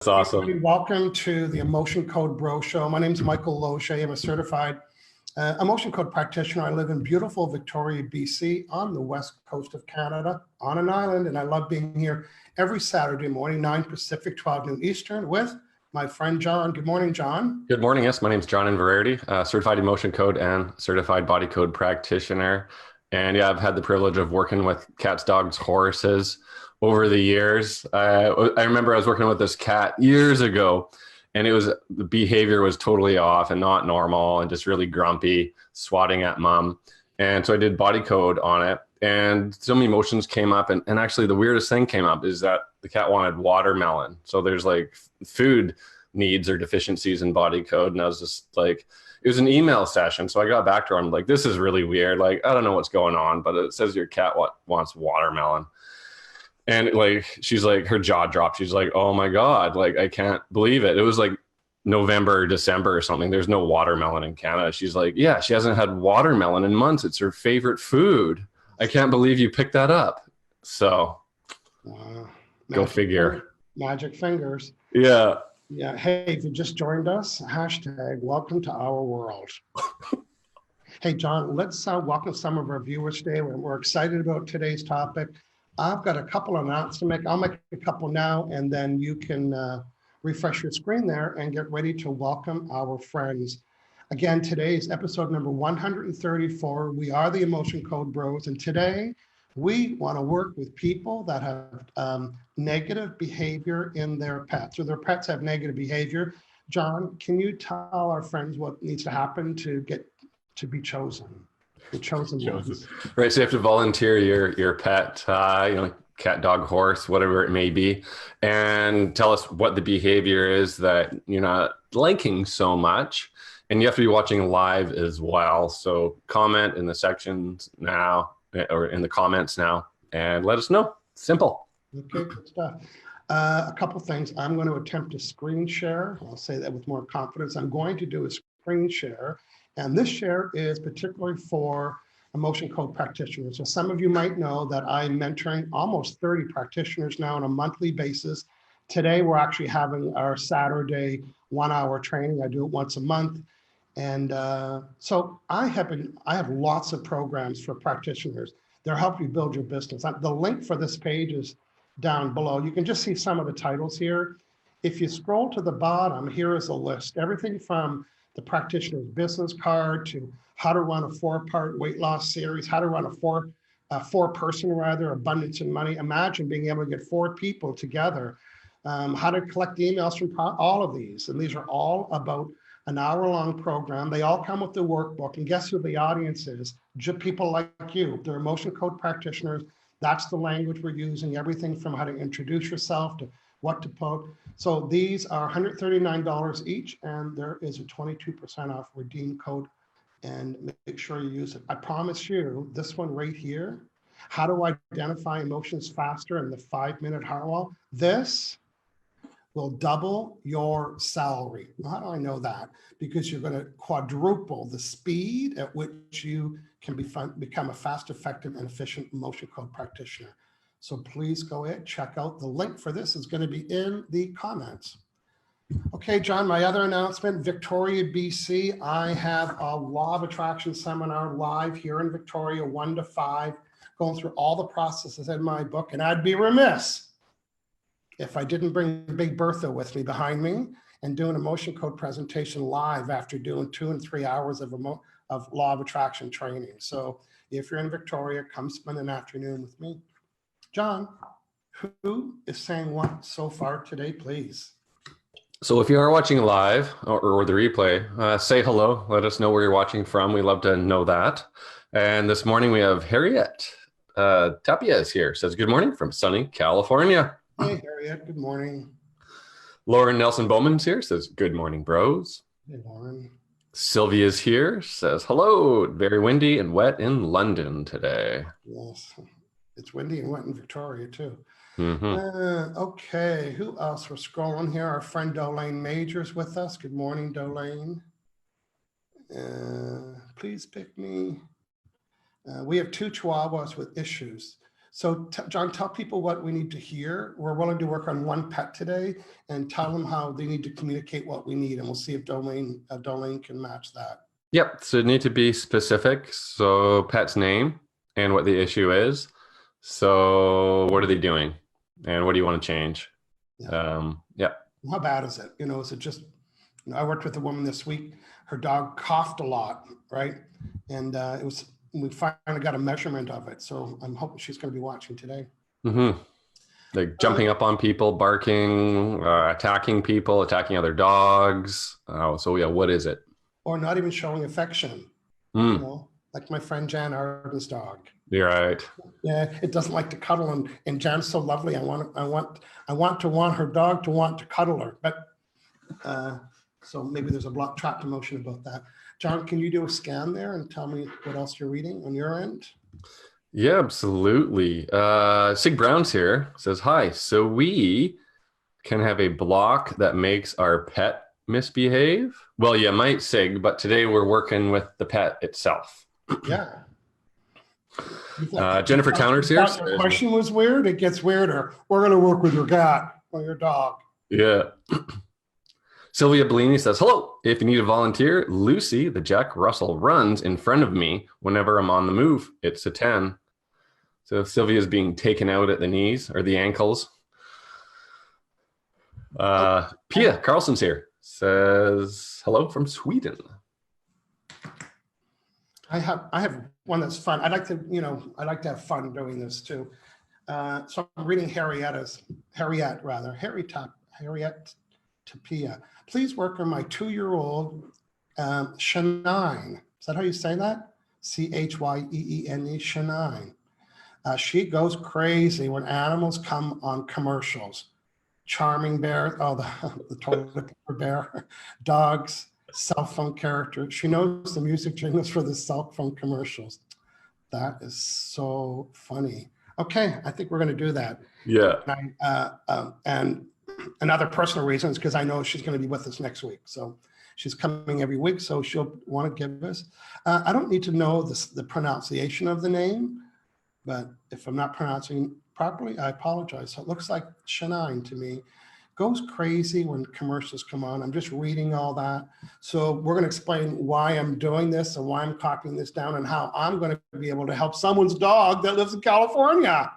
That's awesome. Welcome to the Emotion Code Bro Show. My name is Michael Loche. I'm a certified emotion code practitioner. I live in beautiful Victoria, BC, on the west coast of Canada, on an island, and I love being here every Saturday morning, 9 Pacific, 12 noon Eastern, with my friend John. Good morning, John. Good morning. Yes, my name is John Inverarity, certified emotion code and certified body code practitioner. And yeah, I've had the privilege of working with cats, dogs, horses over the years. I remember I was working with this cat years ago, and the behavior was totally off and not normal and just really grumpy, swatting at mom. And so I did body code on it, and some emotions came up. And actually the weirdest thing came up is that the cat wanted watermelon. So there's like food needs or deficiencies in body code. And I was just like, it was an email session. So I got back to her. I'm like, this is really weird. Like, I don't know what's going on, but it says your cat wants watermelon. And like, she's like, her jaw dropped. She's like, oh my God, like, I can't believe it. It was like November or December or something. There's no watermelon in Canada. She's like, yeah, she hasn't had watermelon in months. It's her favorite food. I can't believe you picked that up. So go figure. Magic fingers. Yeah. Yeah. Hey, if you just joined us, hashtag welcome to our world. Hey, John, let's welcome some of our viewers today. We're excited about today's topic. I've got a couple of announcements to make. I'll make a couple now, and then you can refresh your screen there and get ready to welcome our friends. Again, today is episode number 134. We are the Emotion Code Bros, and today we want to work with people that have negative behavior in their pets, or their pets have negative behavior. John, can you tell our friends what needs to happen to get to be chosen? The chosen ones. Right, so you have to volunteer your pet, cat, dog, horse, whatever it may be, and tell us what the behavior is that you're not liking so much. And you have to be watching live as well. So comment in the sections now, or in the comments now, and let us know. Simple. Okay, good stuff. A couple things. I'm going to attempt to screen share. I'll say that with more confidence. I'm going to do a screen share, and this share is particularly for emotion code practitioners. So some of you might know that I'm mentoring almost 30 practitioners now on a monthly basis. Today, we're actually having our Saturday 1-hour training. I do it once a month. And so I have lots of programs for practitioners. They're helping you build your business. The link for this page is down below. You can just see some of the titles here. If you scroll to the bottom, here is a list. Everything from the practitioner's business card to how to run a 4-part weight loss series, how to run a four-person abundance and money. Imagine being able to get 4 people together, how to collect emails from all of these. And these are all about an hour-long program. They all come with the workbook. And guess who the audience is? People like you. They're emotion code practitioners. That's the language we're using, everything from how to introduce yourself to what to put. So these are $139 each, and there is a 22% off redeem code, and make sure you use it. I promise you, this one right here, how to identify emotions faster in the 5-minute Harwell, this will double your salary. How do I know that? Because you're going to quadruple the speed at which you can become a fast, effective, and efficient emotion code practitioner. So please go ahead, check out. The link for this is going to be in the comments. Okay, John, my other announcement, Victoria, BC. I have a Law of Attraction seminar live here in Victoria, 1 to 5, going through all the processes in my book. And I'd be remiss if I didn't bring Big Bertha with me behind me and do an emotion code presentation live after doing 2 and 3 hours of Law of Attraction training. So if you're in Victoria, come spend an afternoon with me. John, who is saying what so far today, please? So if you are watching live or the replay, say hello. Let us know where you're watching from. We love to know that. And this morning we have Harriet Tapia is here. Says good morning from sunny California. Hey, Harriet, good morning. Lauren Nelson Bowman's here, says, good morning, bros. Hey, Lauren. Sylvia's here, says, hello, very windy and wet in London today. Yes, it's windy and wet in Victoria, too. Mm-hmm. Okay, who else? We're scrolling here. Our friend Dolane Majors with us. Good morning, Dolane. Please pick me. We have 2 Chihuahuas with issues. So John, tell people what we need to hear. We're willing to work on one pet today, and tell them how they need to communicate what we need, and we'll see if Dolene can match that. Yep. So it need to be specific. So pet's name and what the issue is. So what are they doing? And what do you want to change? Yeah. Yeah. How bad is it? Is it just, I worked with a woman this week. Her dog coughed a lot, right? And we finally got a measurement of it. So I'm hoping she's going to be watching today. Mm-hmm. Like jumping up on people, barking, attacking people, attacking other dogs. So yeah, what is it? Or not even showing affection, like my friend Jan Arden's dog. You're right. Yeah, it doesn't like to cuddle, and Jan's so lovely. I want her dog to want to cuddle her, but so maybe there's a trapped emotion about that. John, can you do a scan there and tell me what else you're reading on your end? Yeah, absolutely. Sig Brown's here, says hi. So we can have a block that makes our pet misbehave. Well, you might, Sig, but today we're working with the pet itself. Yeah. Jennifer Towner's here. The question was weird. It gets weirder. We're going to work with your cat or your dog. Yeah. Sylvia Bellini says, hello. If you need a volunteer, Lucy, the Jack Russell, runs in front of me whenever I'm on the move. It's a 10. So Sylvia's being taken out at the knees or the ankles. Pia Carlson's here. Says, hello from Sweden. I have one that's fun. I like to have fun doing this too. So I'm reading Harriet Tapia. Please work on my 2-year-old Shania. Is that how you say that? Chyeen, Shania. She goes crazy when animals come on commercials. Charming bear, the toilet paper bear, dogs, cell phone characters. She knows the music jingles for the cell phone commercials. That is so funny. Okay, I think we're going to do that. Yeah. And another personal reason is because I know she's going to be with us next week. So she's coming every week, so she'll want to give us. I don't need to know the pronunciation of the name, but if I'm not pronouncing properly, I apologize. So it looks like Shania to me. Goes crazy when commercials come on. I'm just reading all that. So we're going to explain why I'm doing this and why I'm copying this down and how I'm going to be able to help someone's dog that lives in California.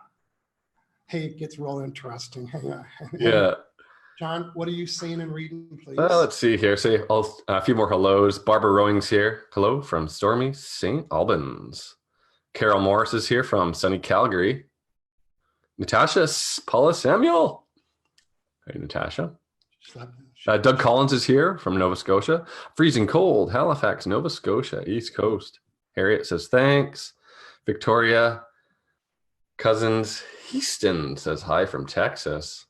Hey, it gets real interesting. Hang on. Yeah. John, what are you seeing and reading, please? Let's see here. Say a few more hellos. Barbara Rowing's here. Hello from stormy St. Albans. Carol Morris is here from sunny Calgary. Natasha Paula Samuel. Hey, Natasha. Doug Collins is here from Nova Scotia. Freezing cold, Halifax, Nova Scotia, East Coast. Harriet says thanks. Victoria Cousins Houston says hi from Texas.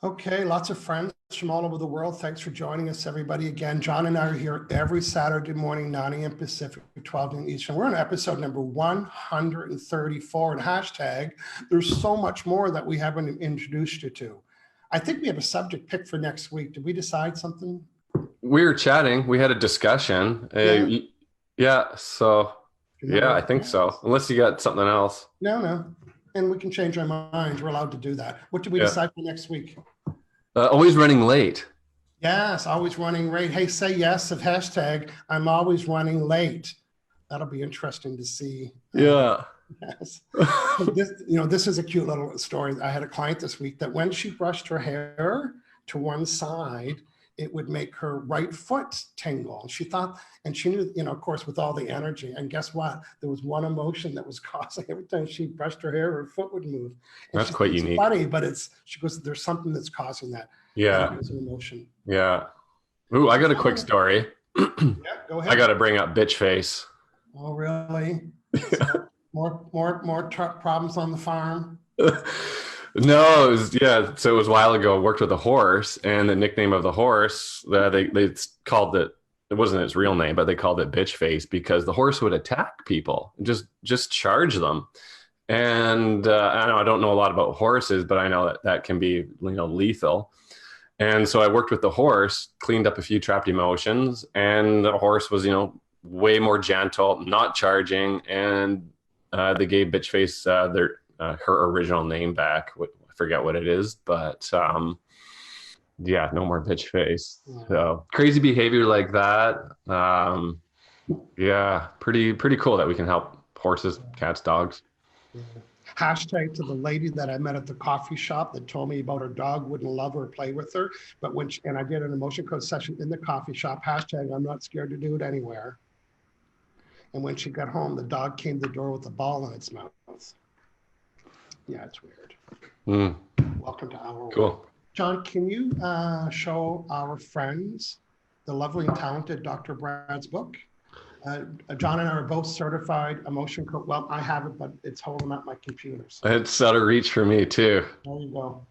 Okay, lots of friends from all over the world. Thanks for joining us, everybody. Again, John and I are here every Saturday morning, 9 a.m. Pacific, 12 noon Eastern. We're on episode number 134 and hashtag. There's so much more that we haven't introduced you to. I think we have a subject picked for next week. Did we decide something? We were chatting. We had a discussion. I think so. Unless you got something else. No. And we can change our minds. We're allowed to do that. What did we decide for next week? Always running late. Yes, always running late. Hey, say yes of hashtag I'm always running late. That'll be interesting to see. Yeah. Yes. This is a cute little story. I had a client this week that when she brushed her hair to one side, it would make her right foot tingle. She thought, and she knew, of course, with all the energy. And guess what? There was one emotion that was causing every time she brushed her hair, her foot would move. And that's quite unique. Funny, but she goes, there's something that's causing that. Yeah. It's an emotion. Yeah. Ooh, I got a quick story. Yeah, go ahead. I got to bring up bitch face. Oh, really? So, more problems on the farm? No, so it was a while ago. I worked with a horse, and the nickname of the horse, they called it wasn't its real name, but they called it bitch face because the horse would attack people, just charge them. And I don't know a lot about horses, but I know that can be lethal. And so I worked with the horse, cleaned up a few trapped emotions, and the horse was way more gentle, not charging, and They gave Bitchface her original name back. I forget what it is, but yeah, no more Bitchface. So crazy behavior like that. Yeah, pretty cool that we can help horses, cats, dogs. Yeah. Hashtag to the lady that I met at the coffee shop that told me about her dog wouldn't love her or play with her. But and I did an emotion code session in the coffee shop, hashtag I'm not scared to do it anywhere. And when she got home, the dog came to the door with a ball in its mouth. Yeah, it's weird. Welcome to our world. Cool. John, can you show our friends the lovely and talented Dr. Brad's book? John and I are both certified emotion coach. Well, I have it, but it's holding up my computer. So. It's out of reach for me too. There you go.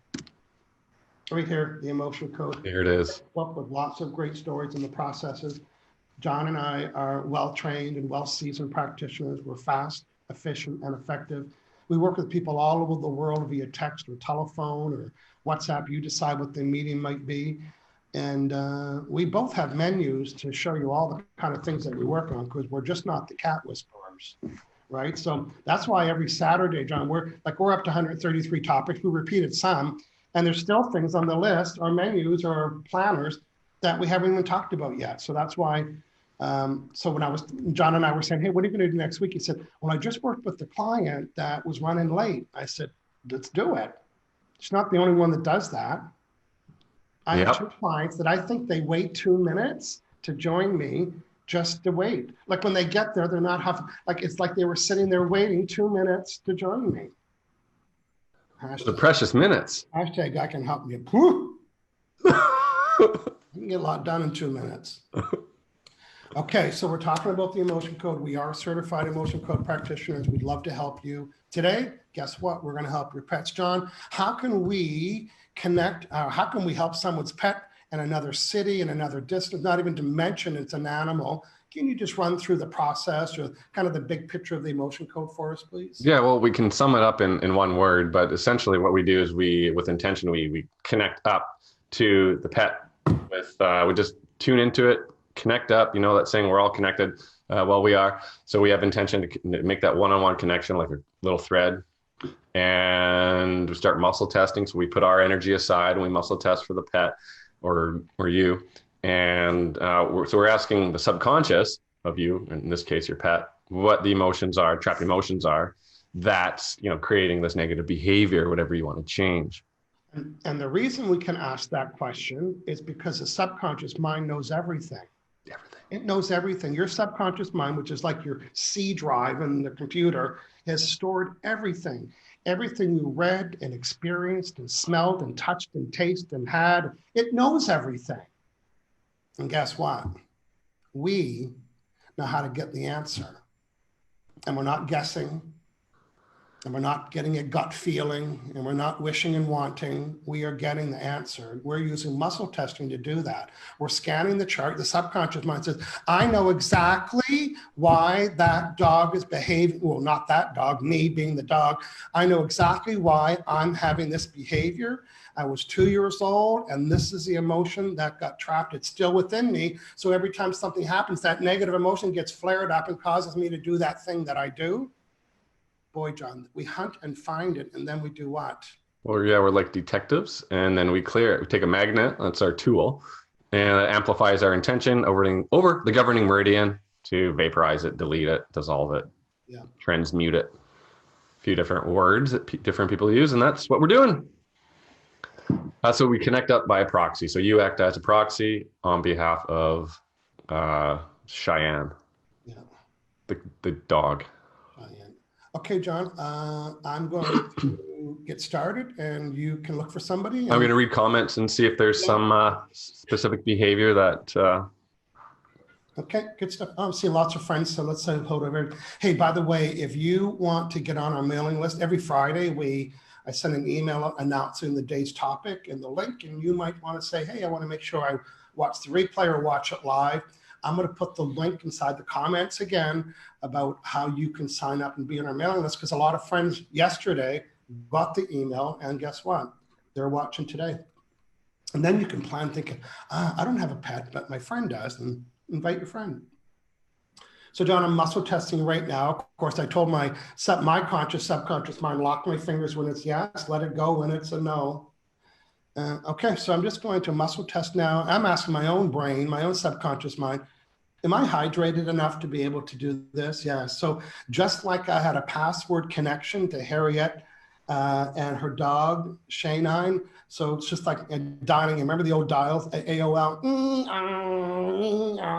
Right here, the emotion code. Here it is. Book with lots of great stories in the processes. John and I are well-trained and well-seasoned practitioners. We're fast, efficient, and effective. We work with people all over the world via text or telephone or WhatsApp. You decide what the medium might be. And we both have menus to show you all the kind of things that we work on, because we're just not the cat whisperers, right? So that's why every Saturday, John, we're up to 133 topics. We repeated some, and there's still things on the list, our menus or planners, that we haven't even talked about yet. So that's why, so when John and I were saying, hey, what are you gonna do next week? He said, well, I just worked with the client that was running late. I said, let's do it. She's not the only one that does that. I have two clients that I think they wait 2 minutes to join me just to wait. Like when they get there, they're not huffing. Like it's like they were sitting there waiting 2 minutes to join me. The precious minutes. Hashtag I can help you. You can get a lot done in 2 minutes. Okay, so we're talking about the emotion code. We are certified emotion code practitioners. We'd love to help you. Today, guess what? We're going to help your pets. John, how can we connect? How can we help someone's pet in another city, in another distance, not even to mention it's an animal? Can you just run through the process or kind of the big picture of the emotion code for us, please? Yeah, well, we can sum it up in one word, but essentially what we do is with intention, we connect up to the pet with, we just tune into it, connect up, you know, that saying we're all connected. Well, we are. So we have intention to make that one-on-one connection, like a little thread. And we start muscle testing. So we put our energy aside and we muscle test for the pet or you. And so we're asking the subconscious of you, in this case, your pet, what the emotions are, trapped emotions are, that's, you know, creating this negative behavior, whatever you want to change. And the reason we can ask that question is because the subconscious mind knows everything. It knows everything. Your subconscious mind, which is like your C drive in the computer, has stored everything. Everything you read and experienced and smelled and touched and tasted and had, it knows everything. And guess what? We know how to get the answer. And we're not guessing. And we're not getting a gut feeling, and we're not wishing and wanting. We are getting the answer. We're using muscle testing to do that. We're scanning the chart. The subconscious mind says, I know exactly why that dog is behaving. Well, not that dog, me being the dog. I know exactly why I'm having this behavior. I was 2 years old, and this is the emotion that got trapped. It's still within me. So every time something happens, that negative emotion gets flared up and causes me to do that thing that I do. Boy, John, we hunt and find it, and then we do what? Well, yeah, we're like detectives, and then we clear it. We take a magnet, that's our tool, and it amplifies our intention over the governing meridian to vaporize it, delete it, dissolve it, transmute it. A few different words that different people use, and that's what we're doing. So we connect up by a proxy. So you act as a proxy on behalf of Cheyenne, the dog. Okay, John, I'm going to get started and you can look for somebody. I'm going to read comments and see if there's some specific behavior that... Okay, good stuff. I see lots of friends, so let's say hello to everyone. Hey, by the way, if you want to get on our mailing list, every Friday I send an email announcing the day's topic and the link, and you might want to say, hey, I want to make sure I watch the replay or watch it live. I'm going to put the link inside the comments again about how you can sign up and be on our mailing list, because a lot of friends yesterday got the email, and guess what? They're watching today. And then you can plan thinking, I don't have a pet, but my friend does, and invite your friend. So John, I'm muscle testing right now. Of course, I told my conscious, subconscious mind, lock my fingers when it's yes, let it go when it's a no. Okay, so I'm just going to muscle test now. I'm asking my own brain, my own subconscious mind, am I hydrated enough to be able to do this? Yeah. So just like I had a password connection to Harriet and her dog, Shanine. So it's just like dialing. Remember the old dials, AOL?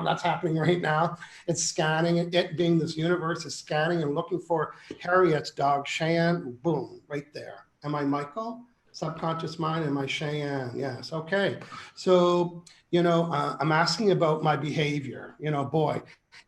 That's happening right now. It's scanning. It being this universe is scanning and looking for Harriet's dog, Cheyenne. Boom, right there. Am I Michael? Subconscious mind, am I Cheyenne? Yes. Okay. So, I'm asking about my behavior. Boy,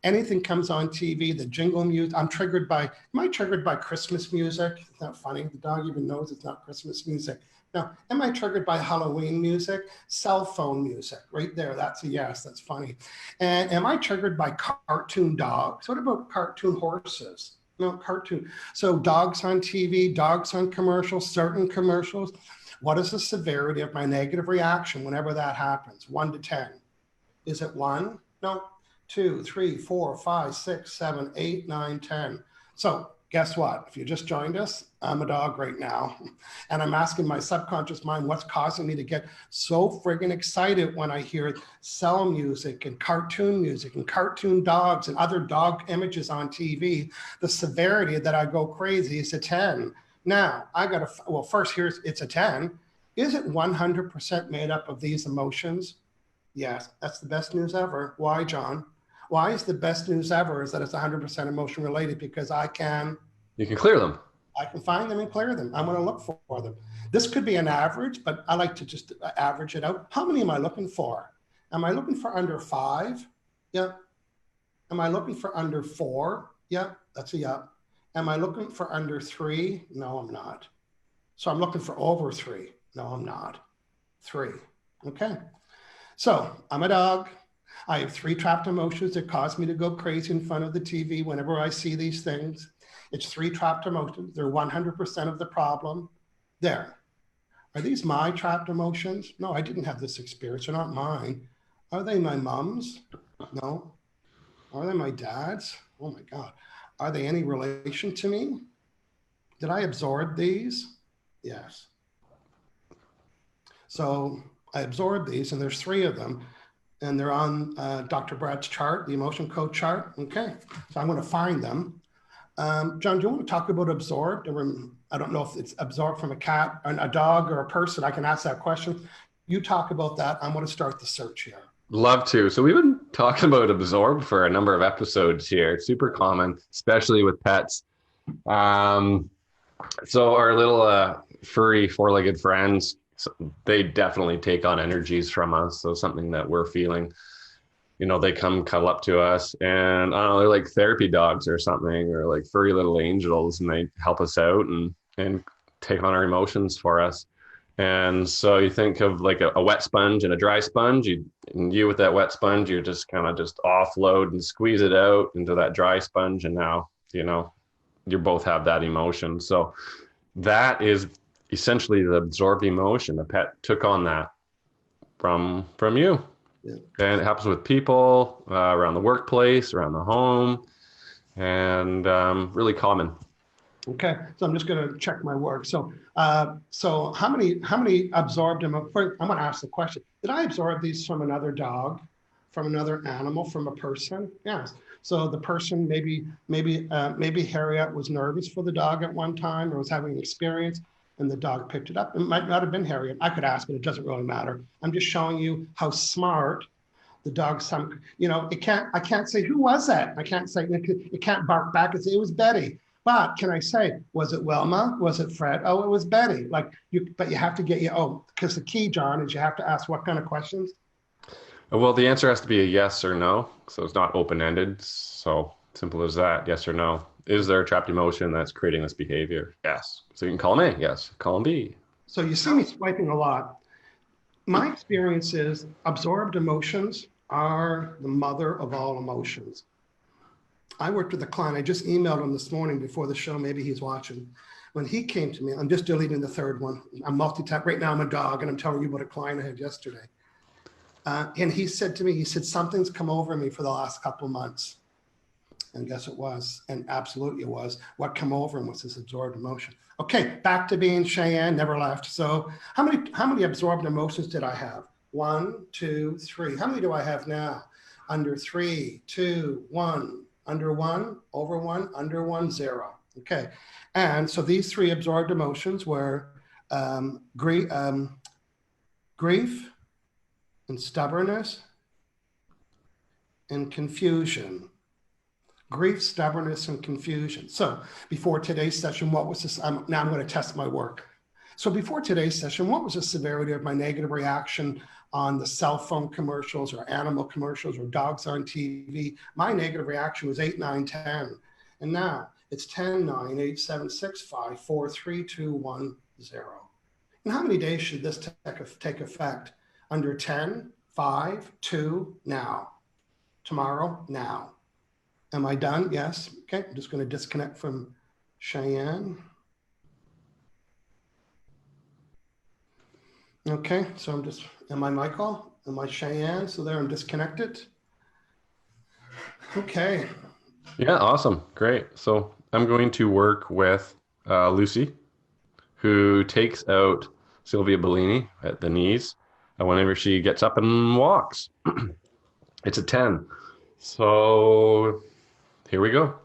anything comes on TV, the jingle music, am I triggered by Christmas music? Isn't that funny? The dog even knows it's not Christmas music. Now, am I triggered by Halloween music? Cell phone music, right there. That's a yes, that's funny. And am I triggered by cartoon dogs? What about cartoon horses? No, cartoon. So dogs on TV, dogs on commercials, certain commercials. What is the severity of my negative reaction whenever that happens? 1 to 10. Is it 1? No. 2, 3, 4, 5, 6, 7, 8, 9, 10. So guess what? If you just joined us, I'm a dog right now. And I'm asking my subconscious mind what's causing me to get so friggin' excited when I hear cell music and cartoon dogs and other dog images on TV. The severity that I go crazy is a 10. Now, first it's a 10. Is it 100% made up of these emotions? Yes, that's the best news ever. Why, John? Why is the best news ever is that it's 100% emotion related? Because you can clear them. I can find them and clear them. I'm going to look for them. This could be an average, but I like to just average it out. How many am I looking for? Am I looking for under 5? Yeah. Am I looking for under 4? Yeah, that's a yeah. Am I looking for under 3? No, I'm not. So I'm looking for over 3. No, I'm not. 3. Okay. So I'm a dog. I have 3 trapped emotions that cause me to go crazy in front of the TV whenever I see these things. It's 3 trapped emotions. They're 100% of the problem. There. Are these my trapped emotions? No, I didn't have this experience. They're not mine. Are they my mom's? No. Are they my dad's? Oh my God. Are they any relation to me? Did I absorb these? Yes. So I absorbed these, and there's 3 of them, and they're on Dr. Brad's chart, the emotion code chart. Okay, so I'm going to find them. John, do you want to talk about absorbed? I don't know if it's absorbed from a cat, a dog, or a person. I can ask that question. You talk about that. I'm going to start the search here. Love to. So we've been talking about absorb for a number of episodes here. It's super common, especially with pets. So our little furry 4-legged friends, they definitely take on energies from us. So something that we're feeling, they come cuddle up to us, and I don't know, they're like therapy dogs or something, or like furry little angels, and they help us out and take on our emotions for us. And so you think of like a wet sponge and a dry sponge. You with that wet sponge, you just kind of just offload and squeeze it out into that dry sponge, and now you both have that emotion. So that is essentially the absorbed emotion. The pet took on that from you. Yeah. And it happens with people around the workplace, around the home, and really common. Okay, so I'm just going to check my work. So how many absorbed them? I'm going to ask the question: did I absorb these from another dog, from another animal, from a person? Yes. So the person, maybe Harriet was nervous for the dog at one time, or was having an experience, and the dog picked it up. It might not have been Harriet. I could ask, but it doesn't really matter. I'm just showing you how smart the dog. I can't say, who was that? I can't say, it can't bark back and say it was Betty. But can I say, was it Wilma? Was it Fred? Oh, it was Betty. But you have to because the key, John, is you have to ask what kind of questions? Well, the answer has to be a yes or no. So it's not open-ended. So simple as that, yes or no. Is there a trapped emotion that's creating this behavior? Yes. So you can call them A, yes. Call them B. So you see me swiping a lot. My experience is absorbed emotions are the mother of all emotions. I worked with a client. I just emailed him this morning before the show. Maybe he's watching. When he came to me, I'm just deleting the third one. I'm multitasking. Right now I'm a dog, and I'm telling you about a client I had yesterday. And he said to me, something's come over me for the last couple of months. And guess it was, and absolutely it was. What came over him was this absorbed emotion. Okay, back to being Cheyenne, never left. So how many absorbed emotions did I have? 1, 2, 3. How many do I have now? Under 3, 2, 1, under 1, over 1, under 1, 0. Okay, and so these 3 absorbed emotions were grief and stubbornness and confusion. Grief, stubbornness, and confusion. So before today's session, what was this? Now I'm going to test my work. So before today's session, what was the severity of my negative reaction on the cell phone commercials or animal commercials or dogs on TV? My negative reaction was 8, 9, 10. And now it's 10, 9, 8, 7, 6, 5, 4, 3, 2, 1, 0. And how many days should this take effect? Under 10, 5, 2, now. Tomorrow, now. Am I done? Yes. Okay, I'm just going to disconnect from Cheyenne. Okay, so I'm just, am I Michael? Am I Cheyenne? So there, I'm disconnected. Okay. Yeah, awesome. Great. So I'm going to work with Lucy, who takes out Sylvia Bellini at the knees whenever she gets up and walks. It's a 10. So here we go.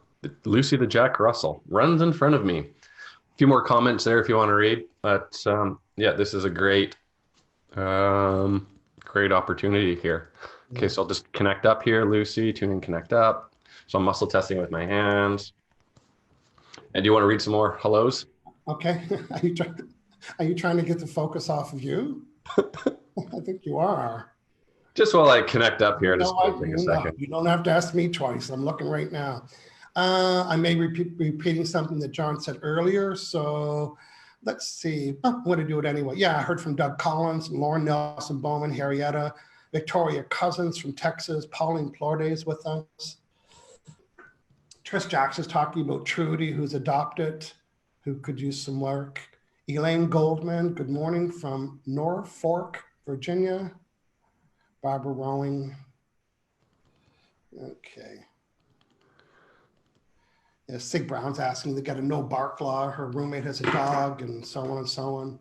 Lucy the Jack Russell runs in front of me. A few more comments there if you want to read. But yeah, this is a great opportunity here. Okay, so I'll just connect up here, Lucy, tune in, connect up. So I'm muscle testing with my hands. And do you want to read some more hellos? Okay. Are you trying to get the focus off of you? I think you are. Just while I connect up here, just take a second. You don't have to ask me twice. I'm looking right now. I may be repeating something that John said earlier. So let's see. I'm going to do it anyway. Yeah, I heard from Doug Collins, Lauren Nelson Bowman, Harrietta, Victoria Cousins from Texas, Pauline Plordes with us. Trish Jackson's talking about Trudy, who's adopted, who could use some work. Elaine Goldman, good morning from Norfolk, Virginia. Barbara Rowing. Okay. Yeah, Sig Brown's asking, they got a no bark law. Her roommate has a dog and so on and so on.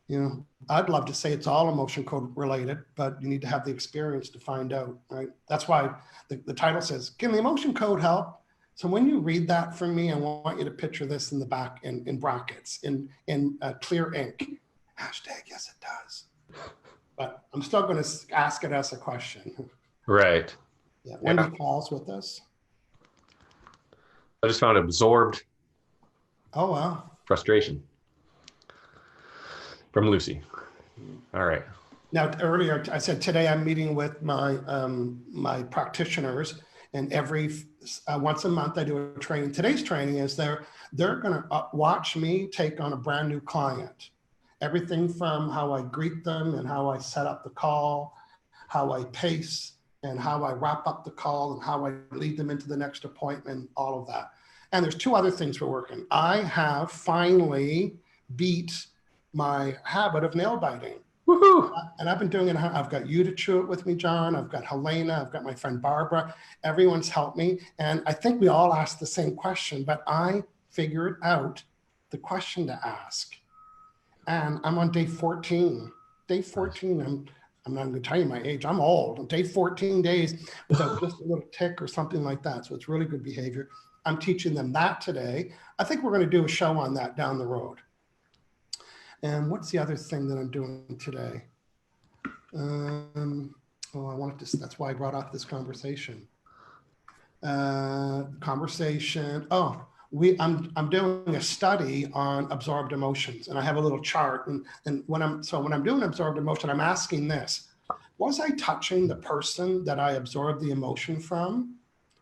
You know, I'd love to say it's all emotion code related, but you need to have the experience to find out, right? That's why the title says, can the emotion code help? So when you read that from me, I want you to picture this in the back in brackets, in clear ink. Hashtag, yes, it does. But I'm still going to ask it as a question. Right. Yeah. Wendy Paul's with us. I just found absorbed. Oh, wow. Frustration from Lucy. All right. Now, earlier I said today I'm meeting with my my practitioners, and every once a month I do a training. Today's training is they're going to watch me take on a brand new client. Everything from how I greet them and how I set up the call, how I pace and how I wrap up the call and how I lead them into the next appointment, all of that. And there's 2 other things we're working. I have finally beat my habit of nail biting. Woohoo! And I've been doing it. I've got you to chew it with me, John. I've got Helena. I've got my friend Barbara. Everyone's helped me. And I think we all asked the same question, but I figured out the question to ask. And I'm on day 14. Day 14, I'm not going to tell you my age. I'm old. On day 14 days without just a little tick or something like that. So it's really good behavior. I'm teaching them that today. I think we're going to do a show on that down the road. And what's the other thing that I'm doing today? Oh, I wanted to, that's why I brought up this conversation. Oh, I'm doing a study on absorbed emotions, and I have a little chart. And when I'm doing absorbed emotion, I'm asking this: was I touching the person that I absorbed the emotion from?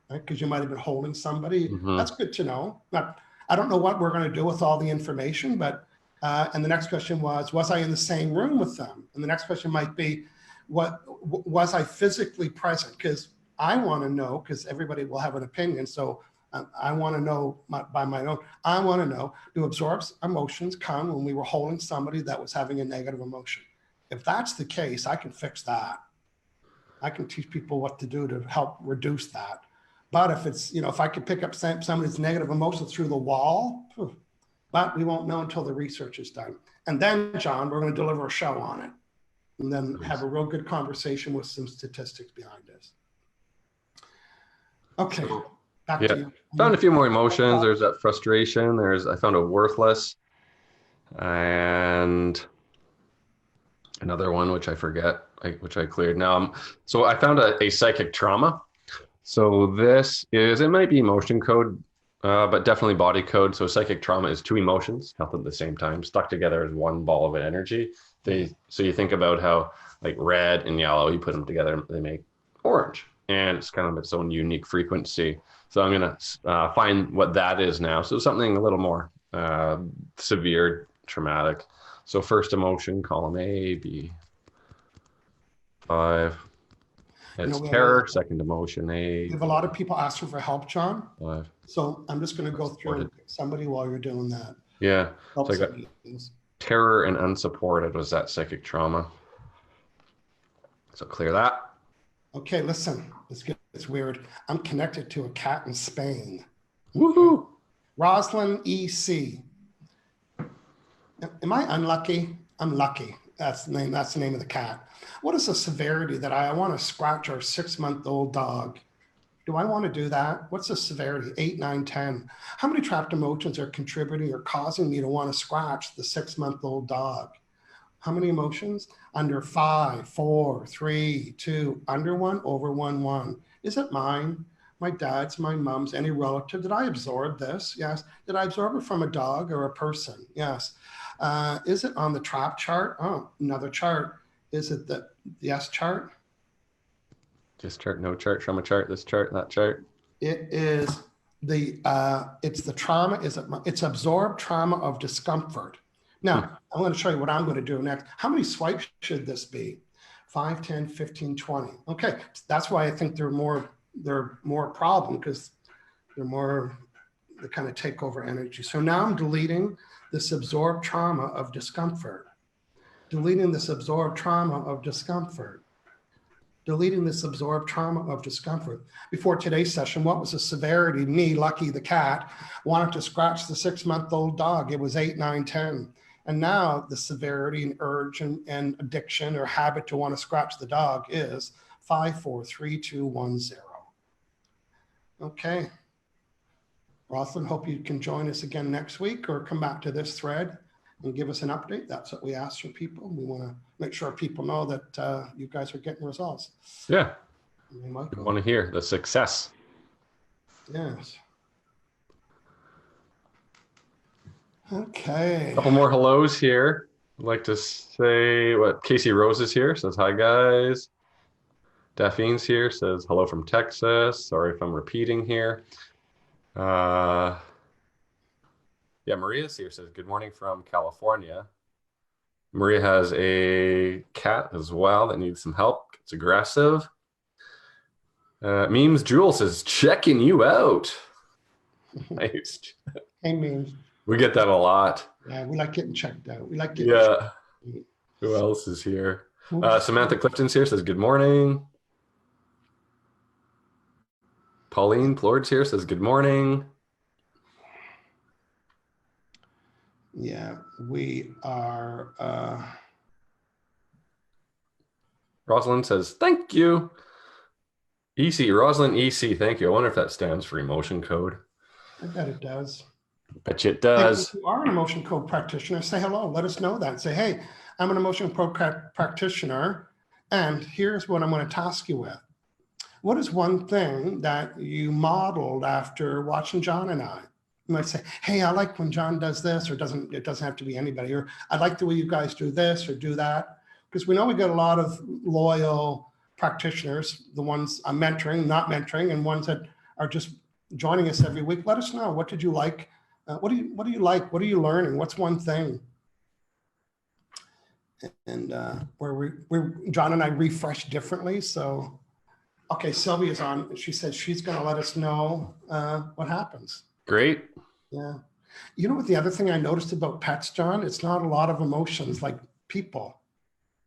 Right? Because you might have been holding somebody. Mm-hmm. That's good to know. Now, I don't know what we're going to do with all the information, but and the next question was I in the same room with them? And the next question might be, was I physically present? Because I want to know, because everybody will have an opinion. So I want to know by my own, I want to know, do absorbed emotions come when we were holding somebody that was having a negative emotion? If that's the case, I can fix that. I can teach people what to do to help reduce that. But if it's, if I could pick up somebody's negative emotions through the wall, but we won't know until the research is done. And then, John, we're going to deliver a show on it and then have a real good conversation with some statistics behind this. Okay, back to you. Found a few more emotions. There's that frustration. I found a worthless, and another one which I forget, which I cleared now. So I found a psychic trauma. So it might be emotion code, but definitely body code. So psychic trauma is two emotions held at the same time, stuck together as one ball of energy. So you think about how like red and yellow, you put them together, they make orange, and it's kind of its own unique frequency. So I'm going to find what that is now. So something a little more severe, traumatic. So first emotion, column A, B, 5. It's terror. Second emotion, A. We have a lot of people asking for help, John. 5. So I'm just going to go through and pick somebody while you're doing that. Yeah. So I got terror and unsupported was that psychic trauma. So clear that. Okay, listen. It's weird. I'm connected to a cat in Spain. Woohoo! Rosalind EC. Am I unlucky? I'm lucky. That's the name of the cat. What is the severity that I want to scratch our 6-month-old dog? Do I want to do that? What's the severity? 8, 9, 10. How many trapped emotions are contributing or causing me to want to scratch the 6-month-old dog? How many emotions? Under 5, 4, 3, 2, under 1, over 1, 1. Is it mine? My dad's, my mom's, any relative? Did I absorb this? Yes. Did I absorb it from a dog or a person? Yes. Is it on the trap chart? Oh, another chart. Is it the yes chart? This chart, no chart, trauma chart, this chart, that chart. It is it's the trauma. It's absorbed trauma of discomfort. Now, I'm going to show you what I'm going to do next. How many swipes should this be? 5, 10, 15, 20. Okay, that's why I think they're more a problem, because they kind of take over energy. So now I'm deleting this absorbed trauma of discomfort. Deleting this absorbed trauma of discomfort. Deleting this absorbed trauma of discomfort. Before today's session, what was the severity? Me, Lucky the cat, wanted to scratch the 6-month-old dog. It was 8, 9, 10. And now the severity and urge and addiction or habit to want to scratch the dog is 5, 4, 3, 2, 1, 0. Okay. Rosalind, hope you can join us again next week or come back to this thread and give us an update. That's what we ask for people. We want to make sure people know that you guys are getting results. Yeah. We want to hear the success. Yes. Okay. A couple more hellos here. I'd like to say what Casey Rose is here, says hi guys. Daphine's here, says hello from Texas. Sorry if I'm repeating here. Yeah, Maria's here, says good morning from California. Maria has a cat as well that needs some help. It's aggressive. Memes Jewel says checking you out. Nice. Hey, Memes. We get that a lot. Yeah, we like getting checked out. We like getting checked out. Who else is here? Samantha Clifton's here, says good morning. Pauline Plord's here, says good morning. Yeah, we are. Rosalind says, thank you. Rosalind EC, thank you. I wonder if that stands for emotion code. I bet it does. Bet you it does. If you are an emotion code practitioner, say hello. Let us know that. Say, hey, I'm an emotion code practitioner, and here's what I'm going to task you with. What is one thing that you modeled after watching John and I? You might say, hey, I like when John does this, or it doesn't have to be anybody, or I like the way you guys do this or do that. Because we know we got a lot of loyal practitioners, the ones I'm mentoring, not mentoring, and ones that are just joining us every week. Let us know. What did you like? What do you like? What are you learning? What's one thing? And where John and I refresh differently. So, okay, Sylvia's on. She said she's going to let us know what happens. Great. Yeah. You know what the other thing I noticed about pets, John? It's not a lot of emotions like people.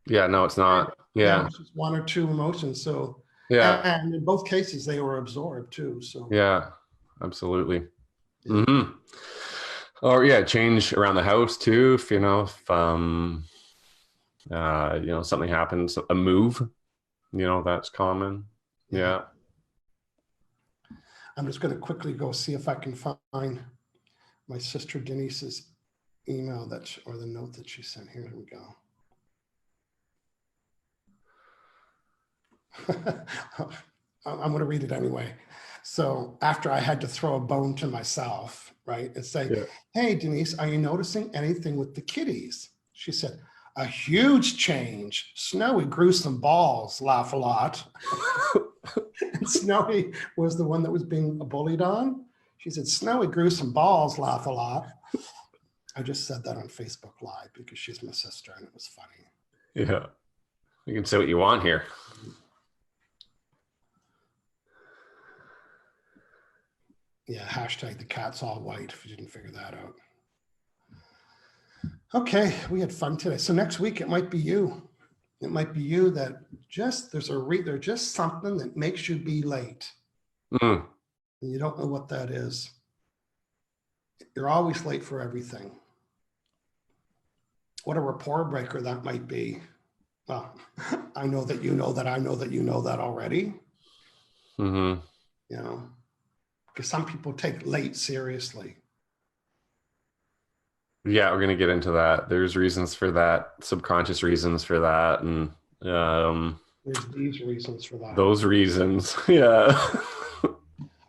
Yeah, no, it's not. Yeah. It's just 1 or 2 emotions. So Yeah. And in both cases, they were absorbed too. So Yeah. Absolutely. yeah. Mm-hmm. Or yeah, change around the house too. If something happens, a move, that's common. Yeah. Yeah. I'm just going to quickly go see if I can find my sister Denise's email or the note that she sent. Here we go. I'm going to read it anyway. So after I had to throw a bone to myself, right, and say, Yeah. hey, Denise, are you noticing anything with the kitties? She said, a huge change. Snowy grew some balls, laugh a lot. And Snowy was the one that was being bullied on. She said, Snowy grew some balls, laugh a lot. I just said that on Facebook Live because she's my sister and it was funny. Yeah. You can say what you want here. Yeah, hashtag the cat's all white if you didn't figure that out. Okay, we had fun today. So next week it might be you. It might be you that there's just something that makes you be late. Mm. And you don't know what that is. You're always late for everything. What a rapport breaker that might be. Well, I know that you know that I know that you know that already. Mm-hmm. Because some people take late seriously. Yeah, we're gonna get into that. There's reasons for that, subconscious reasons for that, and There's these reasons for that. those reasons. Yeah.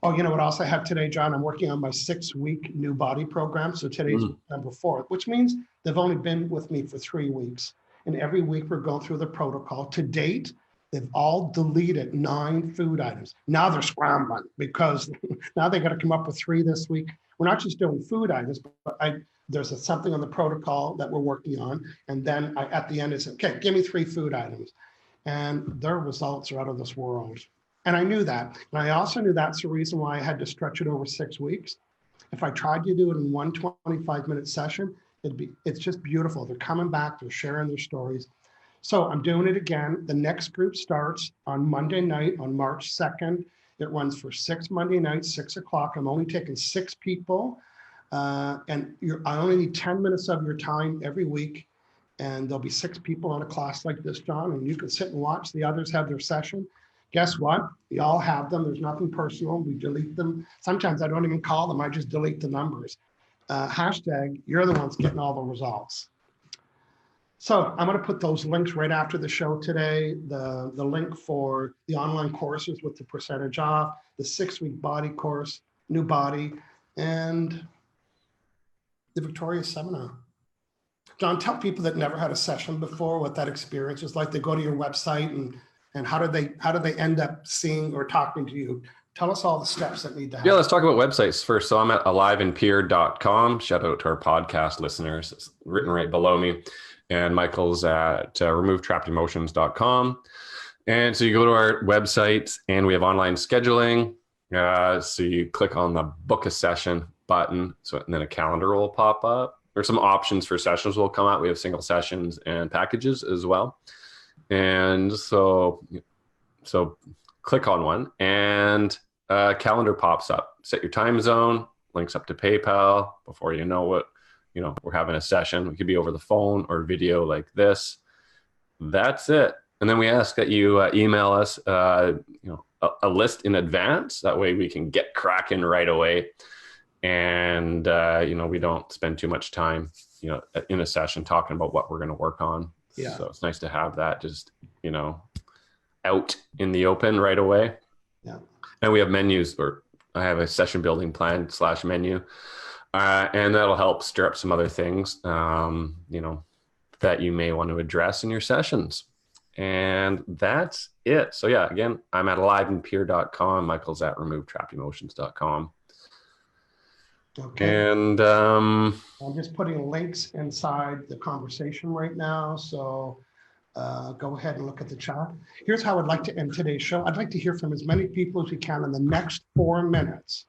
Oh, you know what else I have today, John? I'm working on my 6-week new body program. So today's number 4, which means they've only been with me for 3 weeks. And every week we're going through the protocol. To date, they've all deleted 9 food items. Now they're scrambling because now they got to come up with 3 this week. We're not just doing food items, but there's something on the protocol that we're working on. And then at the end, it's okay, give me 3 food items. And their results are out of this world. And I knew that. And I also knew that's the reason why I had to stretch it over 6 weeks. If I tried to do it in one 25-minute session, it's just beautiful. They're coming back, they're sharing their stories. So I'm doing it again. The next group starts on Monday night on March 2nd. It runs for 6 Monday nights, 6 o'clock. I'm only taking 6 people. And I only need 10 minutes of your time every week. And there'll be 6 people on a class like this, John, and you can sit and watch the others have their session. Guess what? We all have them. There's nothing personal. We delete them. Sometimes I don't even call them. I just delete the numbers. Hashtag, you're the ones getting all the results. So I'm going to put those links right after the show today. The link for the online courses with the percentage off, the 6-week body course, new body, and the Victoria seminar. John, tell people that never had a session before what that experience is like. They go to your website and how do they end up seeing or talking to you? Tell us all the steps that need to happen. Yeah, let's talk about websites first. So I'm at aliveandpeer.com. Shout out to our podcast listeners. It's written right below me. And Michael's at removetrappedemotions.com. And so you go to our website and we have online scheduling. So you click on the book a session button. And then a calendar will pop up. There's some options for sessions will come out. We have single sessions and packages as well. And so click on one and a calendar pops up. Set your time zone, links up to PayPal. Before you know it, we're having a session. It could be over the phone or video like this. That's it. And then we ask that you email us, a list in advance. That way we can get cracking right away. And, we don't spend too much time, in a session talking about what we're going to work on. Yeah. So it's nice to have that just, out in the open right away. Yeah. And we have menus, or I have a session building plan / menu. And that'll help stir up some other things, that you may want to address in your sessions. And that's it. So yeah, again, I'm at aliveandpeer.com. Michael's at removetrappedemotions.com. Okay. And I'm just putting links inside the conversation right now. So go ahead and look at the chat. Here's how I'd like to end today's show. I'd like to hear from as many people as we can in the next 4 minutes.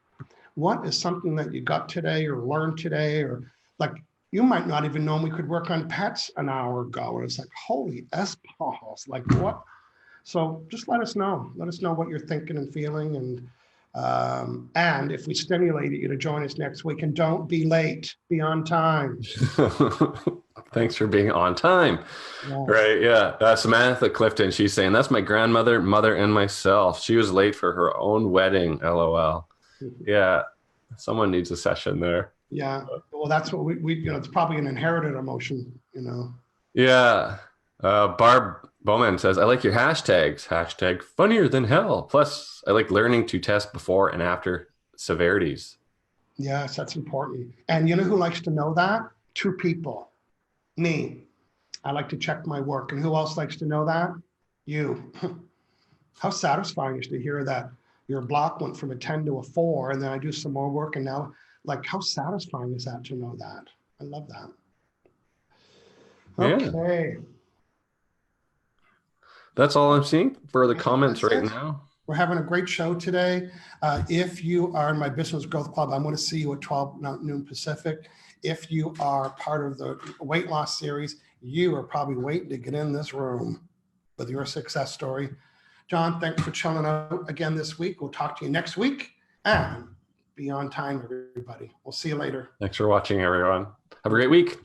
What is something that you got today or learned today, or like you might not even know we could work on pets an hour ago. And it's like, holy S-balls, like what? So just let us know. Let us know what you're thinking and feeling. And if we stimulated you to join us next week, and don't be late, be on time. Thanks for being on time. Yes. Right. Yeah. Samantha Clifton, she's saying, that's my grandmother, mother, and myself. She was late for her own wedding. LOL. Yeah. Someone needs a session there. Yeah. Well, that's what we it's probably an inherited emotion. Yeah. Barb Bowman says, I like your hashtags. Hashtag funnier than hell. Plus, I like learning to test before and after severities. Yes, that's important. And you know who likes to know that? Two people. Me. I like to check my work. And who else likes to know that? You. How satisfying is to hear that your block went from a 10 to a 4, and then I do some more work, and now, like, how satisfying is that to know that? I love that. Yeah. Okay. That's all I'm seeing for the I think comments that's right it. now. We're having a great show today. If you are in my Business Growth Club, I'm going to see you at 12 noon Pacific. If you are part of the weight loss series, you are probably waiting to get in this room with your success story. John, thanks for chilling out again this week. We'll talk to you next week, and be on time, everybody. We'll see you later. Thanks for watching, everyone. Have a great week.